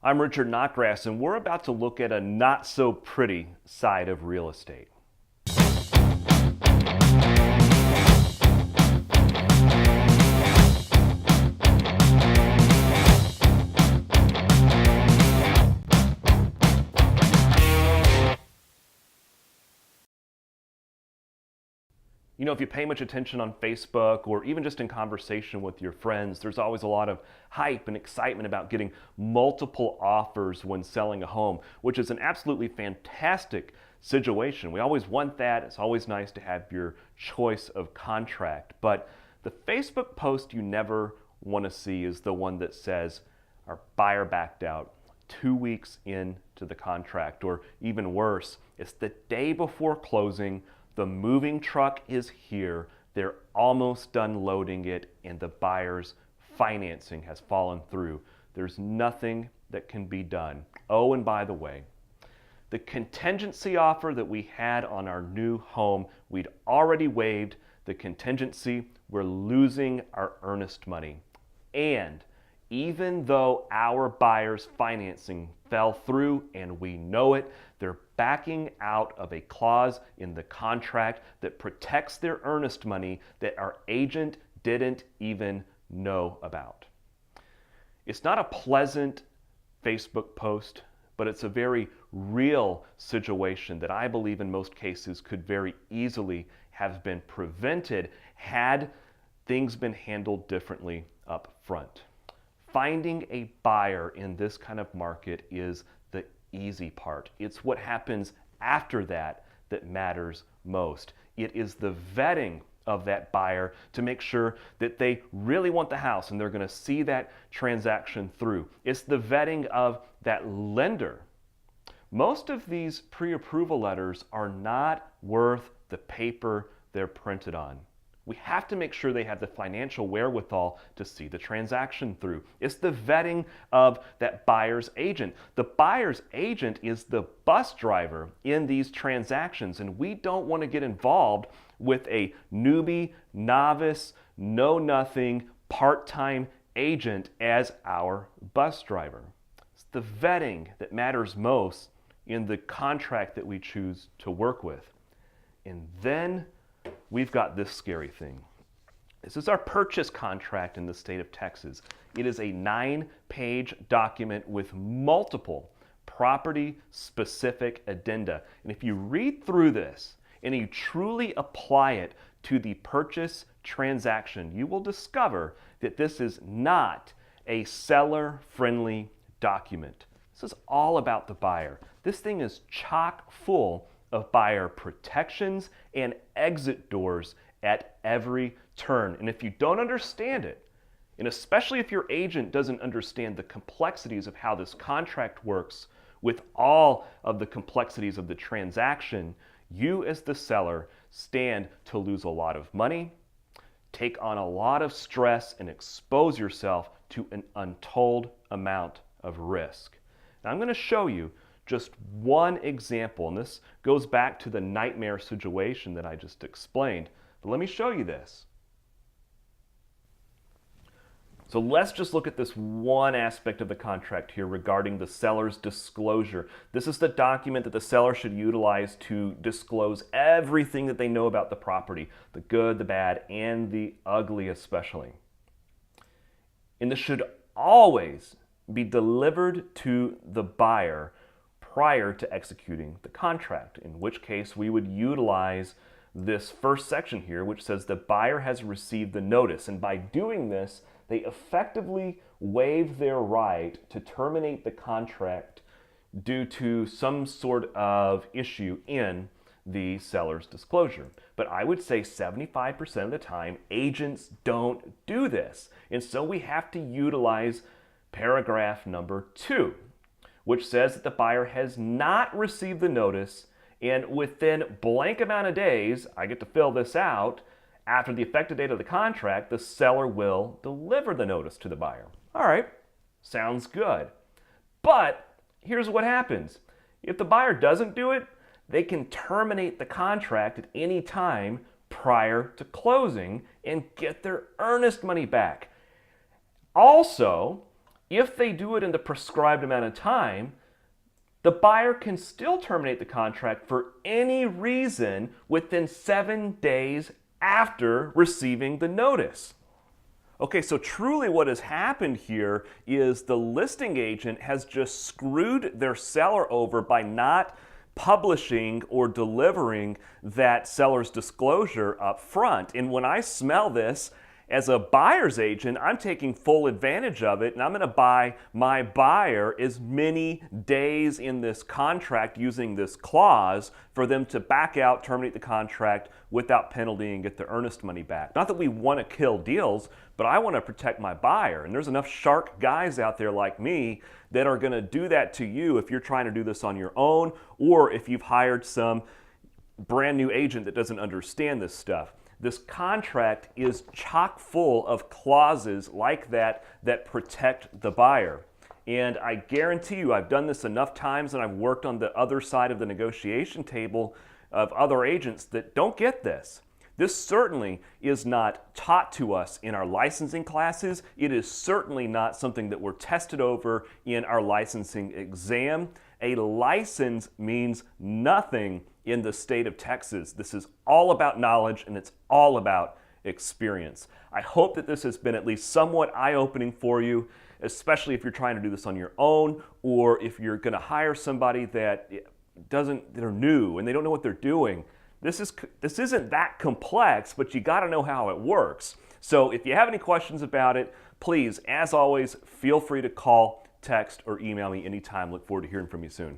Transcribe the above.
I'm Richard Knockgrass, and we're about to look at a not so pretty side of real estate. You know, if you pay much attention on Facebook or even just in conversation with your friends, there's always a lot of hype and excitement about getting multiple offers when selling a home, which is an absolutely fantastic situation. We always want that. It's always nice to have your choice of contract. But the Facebook post you never want to see is the one that says, our buyer backed out 2 weeks into the contract, or even worse, it's the day before closing. The moving truck is here, they're almost done loading it, and the buyer's financing has fallen through. There's nothing that can be done. Oh, and by the way, the contingency offer that we had on our new home, we'd already waived the contingency. We're losing our earnest money. And even though our buyer's financing fell through and we know it, they're backing out of a clause in the contract that protects their earnest money that our agent didn't even know about. It's not a pleasant Facebook post, but it's a very real situation that I believe in most cases could very easily have been prevented had things been handled differently up front. Finding a buyer in this kind of market is the easy part. It's what happens after that that matters most. It is the vetting of that buyer to make sure that they really want the house and they're going to see that transaction through. It's the vetting of that lender. Most of these pre-approval letters are not worth the paper they're printed on. We have to make sure they have the financial wherewithal to see the transaction through. It's the vetting of that buyer's agent. The buyer's agent is the bus driver in these transactions, and we don't want to get involved with a newbie, novice, know-nothing, part-time agent as our bus driver. It's the vetting that matters most in the contract that we choose to work with. And then we've got this scary thing. This is our purchase contract in the state of Texas. It is a 9-page document with multiple property-specific addenda. And if you read through this and you truly apply it to the purchase transaction, you will discover that this is not a seller-friendly document. This is all about the buyer. This thing is chock full of buyer protections and exit doors at every turn. And if you don't understand it, and especially if your agent doesn't understand the complexities of how this contract works with all of the complexities of the transaction, you as the seller stand to lose a lot of money, take on a lot of stress, and expose yourself to an untold amount of risk. Now I'm going to show you just one example, and this goes back to the nightmare situation that I just explained. But let me show you this. So let's just look at this one aspect of the contract here regarding the seller's disclosure. This is the document that the seller should utilize to disclose everything that they know about the property, the good, the bad, and the ugly especially. And this should always be delivered to the buyer prior to executing the contract, in which case we would utilize this first section here, which says the buyer has received the notice. And by doing this, they effectively waive their right to terminate the contract due to some sort of issue in the seller's disclosure. But I would say 75% of the time, agents don't do this. And so we have to utilize paragraph number 2, which says that the buyer has not received the notice, and within blank amount of days, I get to fill this out, after the effective date of the contract, the seller will deliver the notice to the buyer. All right, sounds good. But here's what happens. If the buyer doesn't do it, they can terminate the contract at any time prior to closing and get their earnest money back. Also, if they do it in the prescribed amount of time, the buyer can still terminate the contract for any reason within 7 days after receiving the notice. Okay, so truly what has happened here is the listing agent has just screwed their seller over by not publishing or delivering that seller's disclosure up front. And when I smell this, as a buyer's agent, I'm taking full advantage of it, and I'm going to buy my buyer as many days in this contract using this clause for them to back out, terminate the contract without penalty, and get the earnest money back. Not that we want to kill deals, but I want to protect my buyer. And there's enough shark guys out there like me that are going to do that to you if you're trying to do this on your own, or if you've hired some brand new agent that doesn't understand this stuff. This contract is chock full of clauses like that that protect the buyer. And I guarantee you, I've done this enough times and I've worked on the other side of the negotiation table of other agents that don't get this. This certainly is not taught to us in our licensing classes. It is certainly not something that we're tested over in our licensing exam. A license means nothing in the state of Texas. This is all about knowledge and it's all about experience. I hope that this has been at least somewhat eye-opening for you, especially if you're trying to do this on your own, or if you're going to hire somebody that they're new and they don't know what they're doing. This isn't that complex, but you got to know how it works. So if you have any questions about it, please, as always, feel free to call, text, or email me anytime. Look forward to hearing from you soon.